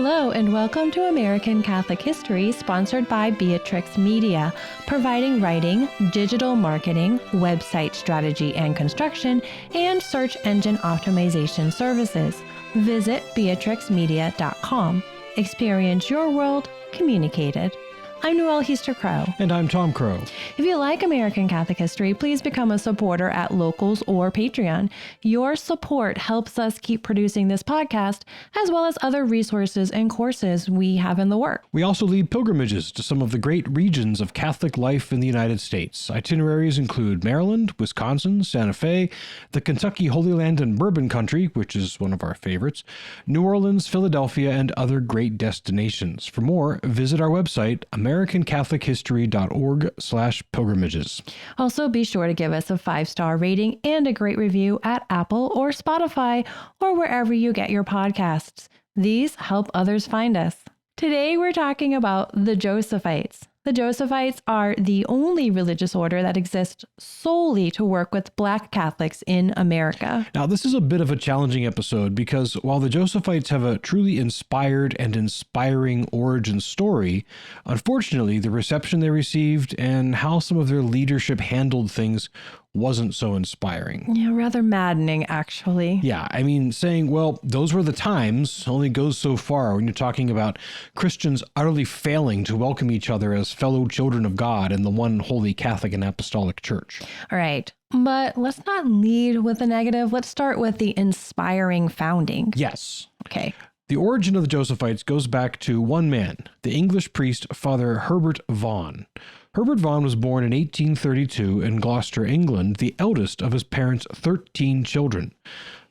Hello and welcome to American Catholic History, sponsored by Beatrix Media, providing writing, digital marketing, website strategy and construction, and search engine optimization services. Visit beatrixmedia.com. Experience your world communicated. I'm Noëlle Crowe. And I'm Tom Crowe. If you like American Catholic history, please become a supporter at Locals or Patreon. Your support helps us keep producing this podcast, as well as other resources and courses we have in the works. We also lead pilgrimages to some of the great regions of Catholic life in the United States. Itineraries include Maryland, Wisconsin, Santa Fe, the Kentucky Holy Land and Bourbon Country, which is one of our favorites, New Orleans, Philadelphia, and other great destinations. For more, visit our website, americancatholichistory.org/pilgrimages. Also, be sure to give us a 5-star rating and a great review at Apple or Spotify or wherever you get your podcasts. These help others find us. Today, we're talking about the Josephites. The Josephites are the only religious order that exists solely to work with Black Catholics in America. Now, this is a bit of a challenging episode because while the Josephites have a truly inspired and inspiring origin story, unfortunately, the reception they received and how some of their leadership handled things wasn't so inspiring. Yeah, rather maddening, actually. Yeah, I mean, saying, well, those were the times only goes so far when you're talking about Christians utterly failing to welcome each other as fellow children of God in the one holy Catholic and Apostolic Church. All right, but let's not lead with the negative. Let's start with the inspiring founding. Yes. Okay. The origin of the Josephites goes back to one man, the English priest Father Herbert Vaughan. Herbert Vaughan was born in 1832 in Gloucester, England, the eldest of his parents' 13 children.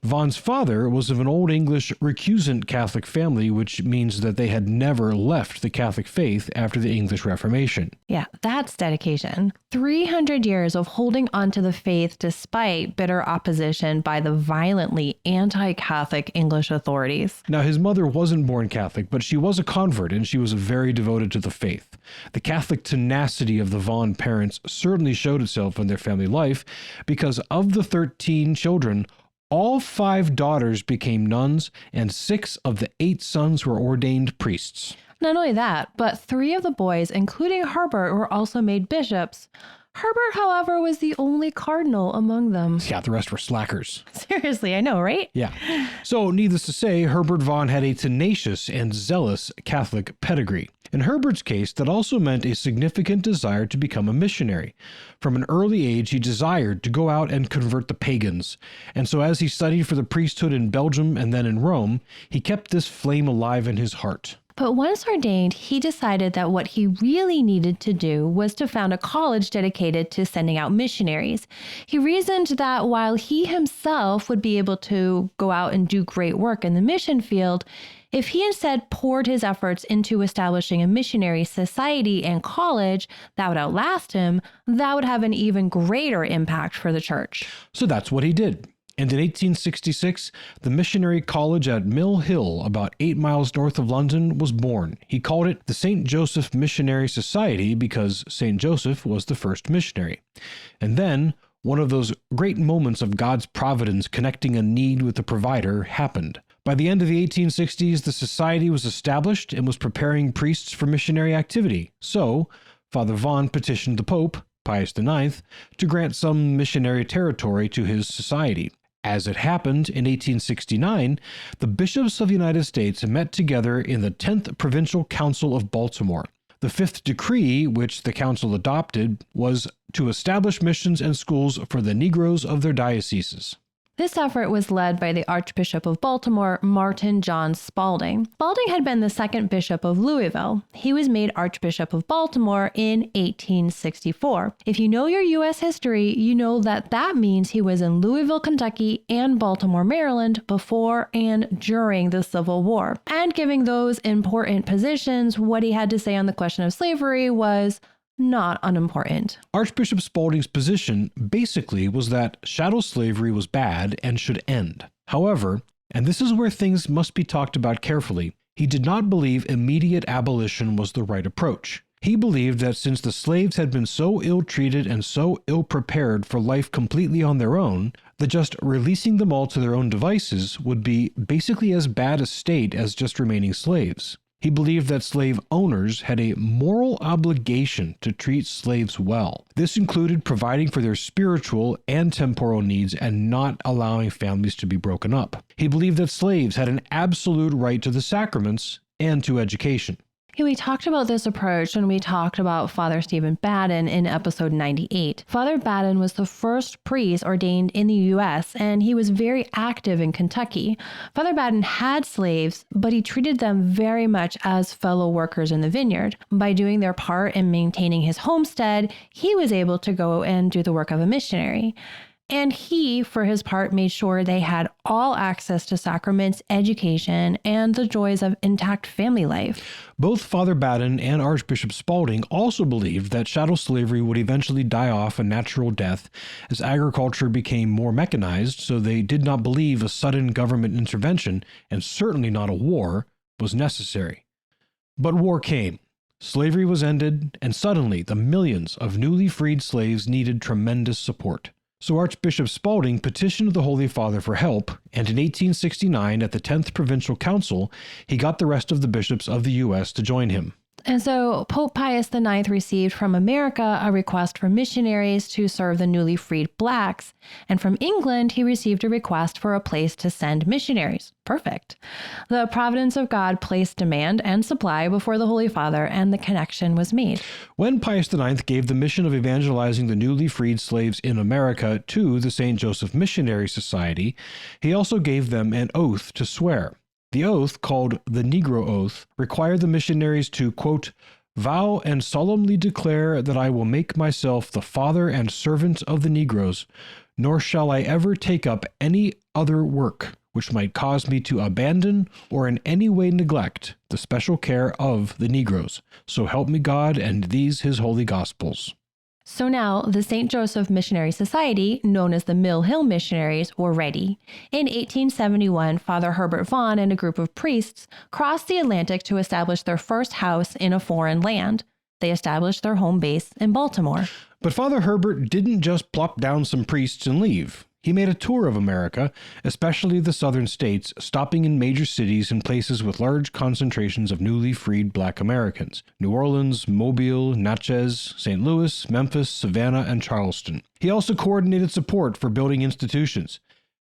Vaughan's father was of an Old English recusant Catholic family, which means that they had never left the Catholic faith after the English Reformation. Yeah, that's dedication. 300 years of holding onto the faith despite bitter opposition by the violently anti-Catholic English authorities. Now, his mother wasn't born Catholic, but she was a convert and she was very devoted to the faith. The Catholic tenacity of the Vaughan parents certainly showed itself in their family life because of the 13 children, all 5 daughters became nuns, and 6 of the 8 sons were ordained priests. Not only that, but 3 of the boys, including Herbert, were also made bishops. Herbert, however, was the only cardinal among them. Yeah, the rest were slackers. Seriously, I know, right? Yeah. So, needless to say, Herbert Vaughan had a tenacious and zealous Catholic pedigree. In Herbert's case, that also meant a significant desire to become a missionary. From an early age, he desired to go out and convert the pagans. And so as he studied for the priesthood in Belgium and then in Rome, he kept this flame alive in his heart. But once ordained, he decided that what he really needed to do was to found a college dedicated to sending out missionaries. He reasoned that while he himself would be able to go out and do great work in the mission field, if he instead poured his efforts into establishing a missionary society and college that would outlast him, that would have an even greater impact for the church. So that's what he did. And in 1866, the Missionary College at Mill Hill, about 8 miles north of London, was born. He called it the St. Joseph Missionary Society because St. Joseph was the first missionary. And then, one of those great moments of God's providence connecting a need with the provider happened. By the end of the 1860s, the society was established and was preparing priests for missionary activity. So, Father Vaughan petitioned the Pope, Pius IX, to grant some missionary territory to his society. As it happened, in 1869, the bishops of the United States met together in the 10th Provincial Council of Baltimore. The 5th decree, which the council adopted, was to establish missions and schools for the Negroes of their dioceses. This effort was led by the Archbishop of Baltimore, Martin John Spalding. Spalding had been the second bishop of Louisville. He was made Archbishop of Baltimore in 1864. If you know your U.S. history, you know that that means he was in Louisville, Kentucky, and Baltimore, Maryland before and during the Civil War. And giving those important positions, what he had to say on the question of slavery was not unimportant. Archbishop Spalding's position basically was that chattel slavery was bad and should end. However, and this is where things must be talked about carefully, he did not believe immediate abolition was the right approach. He believed that since the slaves had been so ill-treated and so ill-prepared for life completely on their own, that just releasing them all to their own devices would be basically as bad a state as just remaining slaves. He believed that slave owners had a moral obligation to treat slaves well. This included providing for their spiritual and temporal needs and not allowing families to be broken up. He believed that slaves had an absolute right to the sacraments and to education. We talked about this approach when we talked about Father Stephen Baden in episode 98. Father Baden was the first priest ordained in the U.S., and he was very active in Kentucky. Father Baden had slaves, but he treated them very much as fellow workers in the vineyard. By doing their part in maintaining his homestead, he was able to go and do the work of a missionary. And he, for his part, made sure they had all access to sacraments, education, and the joys of intact family life. Both Father Baden and Archbishop Spalding also believed that chattel slavery would eventually die off a natural death as agriculture became more mechanized, so they did not believe a sudden government intervention, and certainly not a war, was necessary. But war came. Slavery was ended, and suddenly the millions of newly freed slaves needed tremendous support. So Archbishop Spalding petitioned the Holy Father for help, and in 1869 at the 10th Provincial Council, he got the rest of the bishops of the U.S. to join him. And so Pope Pius IX received from America a request for missionaries to serve the newly freed blacks, and from England he received a request for a place to send missionaries. Perfect. The providence of God placed demand and supply before the Holy Father, and the connection was made. When Pius IX gave the mission of evangelizing the newly freed slaves in America to the St. Joseph Missionary Society, he also gave them an oath to swear. The oath, called the Negro Oath, required the missionaries to, quote, vow and solemnly declare that I will make myself the father and servant of the Negroes, nor shall I ever take up any other work which might cause me to abandon or in any way neglect the special care of the Negroes. So help me God and these his holy gospels. So now the St. Joseph Missionary Society, known as the Mill Hill Missionaries, were ready. In 1871, Father Herbert Vaughan and a group of priests crossed the Atlantic to establish their first house in a foreign land. They established their home base in Baltimore. But Father Herbert didn't just plop down some priests and leave. He made a tour of America, especially the southern states, stopping in major cities and places with large concentrations of newly freed black Americans: New Orleans, Mobile, Natchez, St. Louis, Memphis, Savannah, and Charleston. He also coordinated support for building institutions.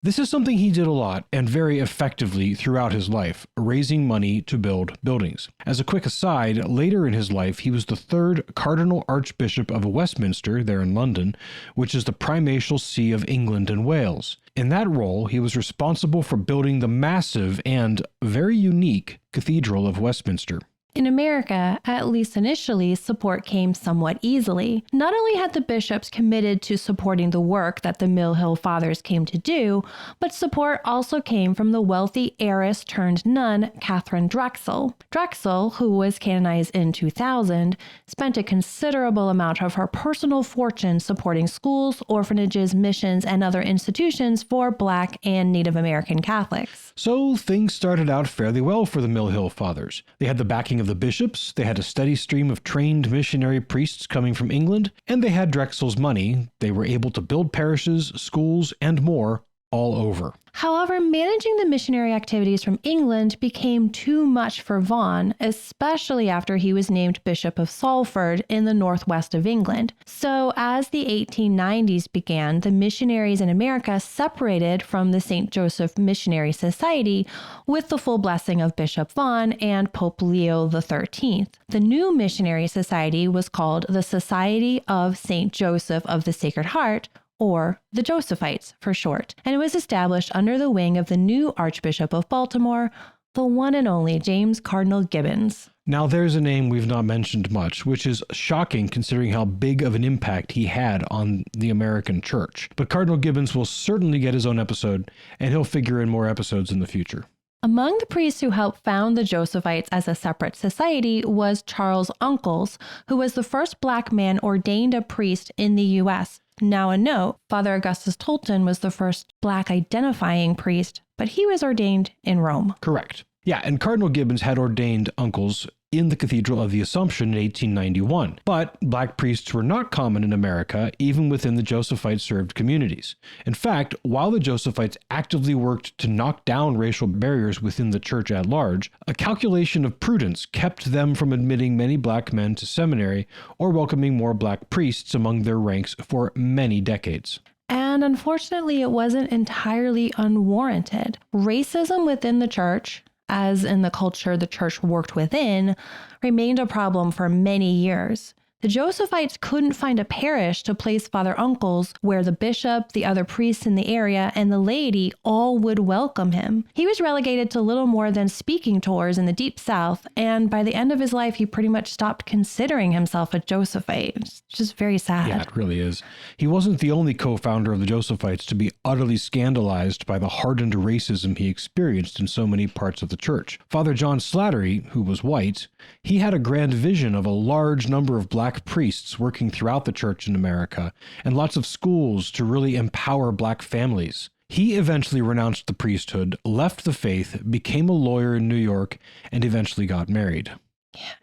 This is something he did a lot and very effectively throughout his life, raising money to build buildings. As a quick aside, later in his life, he was the third Cardinal Archbishop of Westminster, there in London, which is the primatial see of England and Wales. In that role, he was responsible for building the massive and very unique Cathedral of Westminster. In America, at least initially, support came somewhat easily. Not only had the bishops committed to supporting the work that the Mill Hill Fathers came to do, but support also came from the wealthy heiress turned nun, Catherine Drexel. Drexel, who was canonized in 2000, spent a considerable amount of her personal fortune supporting schools, orphanages, missions, and other institutions for Black and Native American Catholics. So things started out fairly well for the Mill Hill Fathers. They had the backing of the bishops, they had a steady stream of trained missionary priests coming from England, and they had Drexel's money. They were able to build parishes, schools, and more all over. However, managing the missionary activities from England became too much for Vaughan, especially after he was named Bishop of Salford in the northwest of England. So as the 1890s began, the missionaries in America separated from the St. Joseph Missionary Society with the full blessing of Bishop Vaughan and Pope Leo XIII. The new missionary society was called the Society of St. Joseph of the Sacred Heart, or the Josephites for short, and it was established under the wing of the new Archbishop of Baltimore, the one and only James Cardinal Gibbons. Now there's a name we've not mentioned much, which is shocking considering how big of an impact he had on the American church. But Cardinal Gibbons will certainly get his own episode, and he'll figure in more episodes in the future. Among the priests who helped found the Josephites as a separate society was Charles Uncles, who was the first Black man ordained a priest in the U.S. Now a note, Father Augustus Tolton was the first Black identifying priest, but he was ordained in Rome. Correct. Yeah, and Cardinal Gibbons had ordained Uncles in the Cathedral of the Assumption in 1891. But black priests were not common in America, even within the Josephite-served communities. In fact, while the Josephites actively worked to knock down racial barriers within the church at large, a calculation of prudence kept them from admitting many black men to seminary or welcoming more black priests among their ranks for many decades. And unfortunately, it wasn't entirely unwarranted. Racism within the church, as in the culture the church worked within, remained a problem for many years. The Josephites couldn't find a parish to place father uncles where the bishop, the other priests in the area, and the laity all would welcome him. He was relegated to little more than speaking tours in the Deep South, and by the end of his life, he pretty much stopped considering himself a Josephite. It's just very sad. Yeah, it really is. He wasn't the only co-founder of the Josephites to be utterly scandalized by the hardened racism he experienced in so many parts of the church. Father John Slattery, who was white, he had a grand vision of a large number of black priests working throughout the church in America, and lots of schools to really empower black families. He eventually renounced the priesthood, left the faith, became a lawyer in New York, and eventually got married.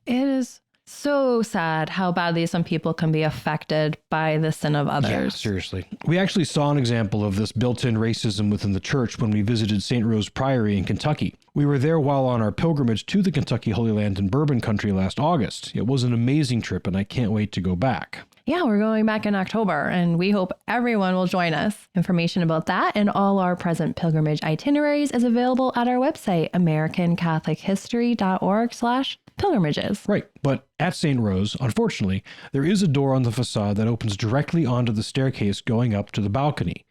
It is so sad how badly some people can be affected by the sin of others. Yeah, seriously. We actually saw an example of this built-in racism within the church when we visited St. Rose Priory in Kentucky. We were there while on our pilgrimage to the Kentucky Holy Land and Bourbon Country last August. It was an amazing trip, and I can't wait to go back. Yeah, we're going back in October, and we hope everyone will join us. Information about that and all our present pilgrimage itineraries is available at our website, americancatholichistory.org/pilgrimages. Right, but at St. Rose, unfortunately, there is a door on the facade that opens directly onto the staircase going up to the balcony.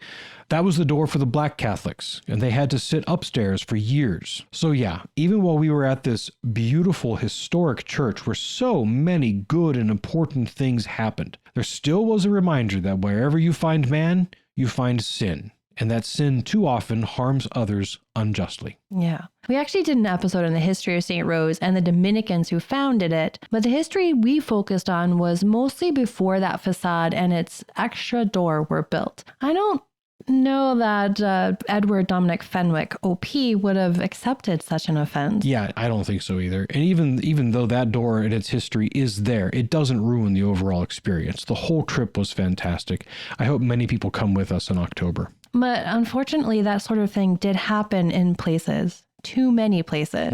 That was the door for the black Catholics, and they had to sit upstairs for years. So yeah, even while we were at this beautiful historic church where so many good and important things happened, there still was a reminder that wherever you find man, you find sin, and that sin too often harms others unjustly. Yeah. We actually did an episode on the history of St. Rose and the Dominicans who founded it, but the history we focused on was mostly before that facade and its extra door were built. I don't know that Edward Dominic Fenwick, OP, would have accepted such an offense. Yeah, I don't think so either. And even though that door and its history is there, it doesn't ruin the overall experience. The whole trip was fantastic. I hope many people come with us in October. But unfortunately, that sort of thing did happen in places. Too many places.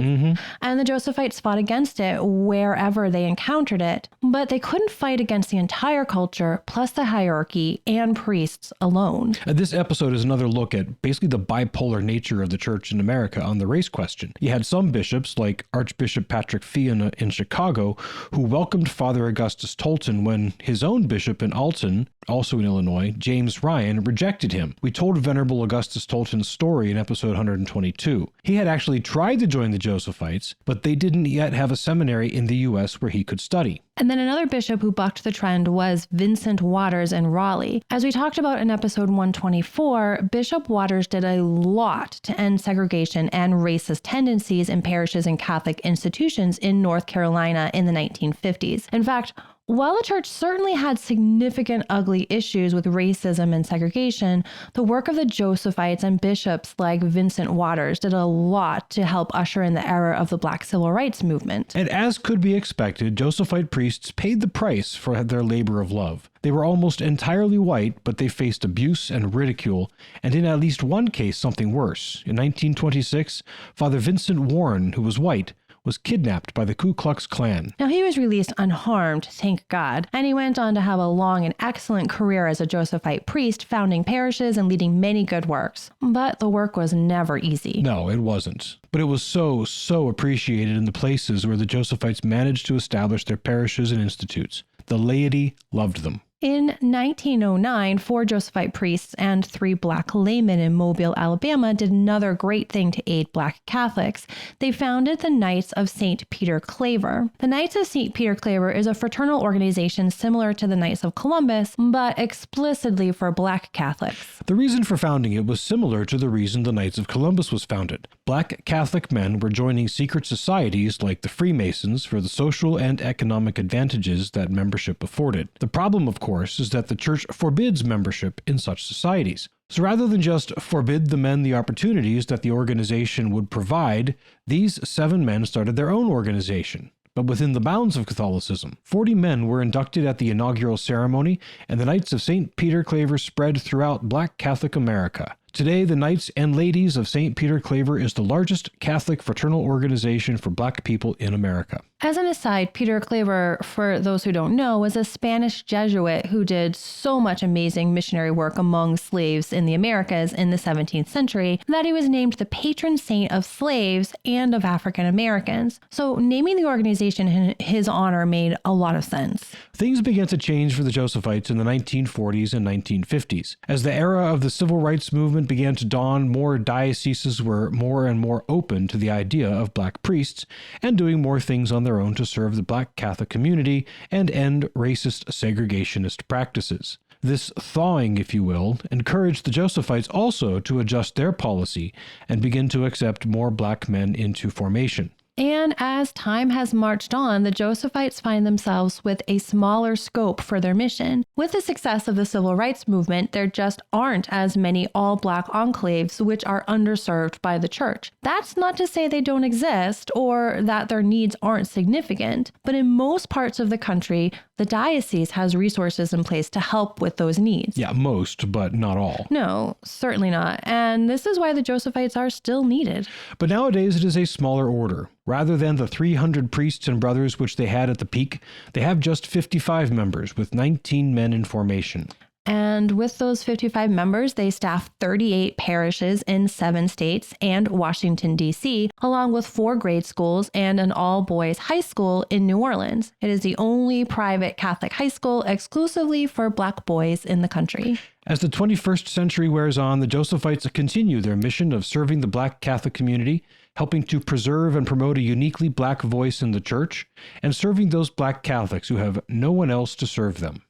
And the Josephites fought against it wherever they encountered it, but they couldn't fight against the entire culture, plus the hierarchy and priests alone. This episode is another look at basically the bipolar nature of the church in America on the race question. You had some bishops, like Archbishop Patrick Fiona in Chicago, who welcomed Father Augustus Tolton when his own bishop in Alton, also in Illinois, James Ryan, rejected him. We told Venerable Augustus Tolton's story in episode 122. He had actually tried to join the Josephites, but they didn't yet have a seminary in the U.S. where he could study. And then another bishop who bucked the trend was Vincent Waters in Raleigh. As we talked about in episode 124, Bishop Waters did a lot to end segregation and racist tendencies in parishes and Catholic institutions in North Carolina in the 1950s. In fact, while the church certainly had significant ugly issues with racism and segregation, the work of the Josephites and bishops like Vincent Waters did a lot to help usher in the era of the Black Civil Rights Movement. And as could be expected, Josephite priests paid the price for their labor of love. They were almost entirely white, but they faced abuse and ridicule, and in at least one case, something worse. In 1926, Father Vincent Warren, who was white, was kidnapped by the Ku Klux Klan. Now, he was released unharmed, thank God, and he went on to have a long and excellent career as a Josephite priest, founding parishes and leading many good works. But the work was never easy. No, it wasn't. But it was so appreciated in the places where the Josephites managed to establish their parishes and institutes. The laity loved them. In 1909, 4 Josephite priests and 3 black laymen in Mobile, Alabama did another great thing to aid black Catholics. They founded the Knights of St. Peter Claver. The Knights of St. Peter Claver is a fraternal organization similar to the Knights of Columbus, but explicitly for black Catholics. The reason for founding it was similar to the reason the Knights of Columbus was founded. Black Catholic men were joining secret societies like the Freemasons for the social and economic advantages that membership afforded. The problem, of course, is that the church forbids membership in such societies. So rather than just forbid the men the opportunities that the organization would provide, these 7 men started their own organization. but within the bounds of Catholicism. 40 men were inducted at the inaugural ceremony, and the Knights of St. Peter Claver spread throughout Black Catholic America. Today, the Knights and Ladies of St. Peter Claver is the largest Catholic fraternal organization for Black people in America. As an aside, Peter Claver, for those who don't know, was a Spanish Jesuit who did so much amazing missionary work among slaves in the Americas in the 17th century that he was named the patron saint of slaves and of African Americans. So naming the organization in his honor made a lot of sense. Things began to change for the Josephites in the 1940s and 1950s. As the era of the civil rights movement began to dawn, more dioceses were more and more open to the idea of Black priests and doing more things on their own to serve the Black Catholic community and end racist segregationist practices. This thawing, if you will, encouraged the Josephites also to adjust their policy and begin to accept more Black men into formation. And as time has marched on, the Josephites find themselves with a smaller scope for their mission. With the success of the civil rights movement, there just aren't as many all-Black enclaves which are underserved by the church. That's not to say they don't exist or that their needs aren't significant, but in most parts of the country, the diocese has resources in place to help with those needs. Yeah, most, but not all. No, certainly not. And this is why the Josephites are still needed. But nowadays it is a smaller order. Rather than the 300 priests and brothers which they had at the peak, they have just 55 members with 19 men in formation. And with those 55 members, they staff 38 parishes in 7 states and Washington, D.C., along with 4 grade schools and an all-boys high school in New Orleans. It is the only private Catholic high school exclusively for Black boys in the country. As the 21st century wears on, the Josephites continue their mission of serving the Black Catholic community, helping to preserve and promote a uniquely Black voice in the church, and serving those Black Catholics who have no one else to serve them.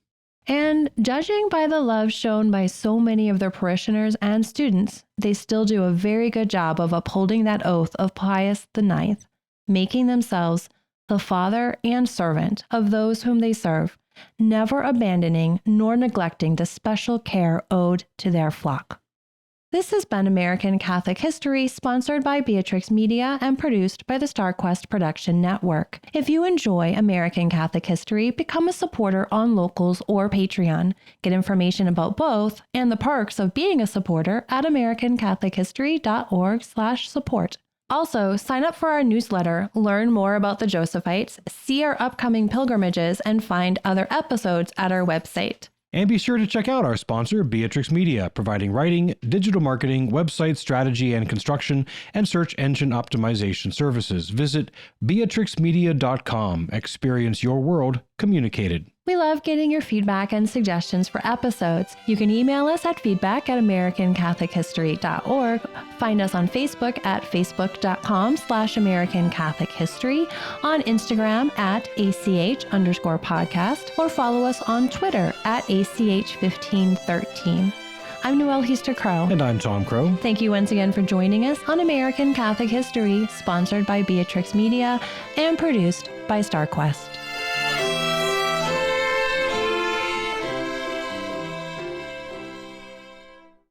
And judging by the love shown by so many of their parishioners and students, they still do a very good job of upholding that oath of Pius IX, making themselves the father and servant of those whom they serve, never abandoning nor neglecting the special care owed to their flock. This has been American Catholic History, sponsored by Beatrix Media and produced by the StarQuest Production Network. If you enjoy American Catholic History, become a supporter on Locals or Patreon. Get information about both and the perks of being a supporter at americancatholichistory.org/support. Also, sign up for our newsletter, learn more about the Josephites, see our upcoming pilgrimages, and find other episodes at our website. And be sure to check out our sponsor, Beatrix Media, providing writing, digital marketing, website strategy and construction, and search engine optimization services. Visit beatrixmedia.com. Experience your world communicated. We love getting your feedback and suggestions for episodes. You can email us at feedback@americancatholichistory.org. Find us on Facebook at facebook.com/AmericanCatholicHistory, on Instagram at ACH_podcast, or follow us on Twitter at ACH1513. I'm Noëlle Crowe. And I'm Tom Crowe. Thank you once again for joining us on American Catholic History, sponsored by Beatrix Media and produced by StarQuest.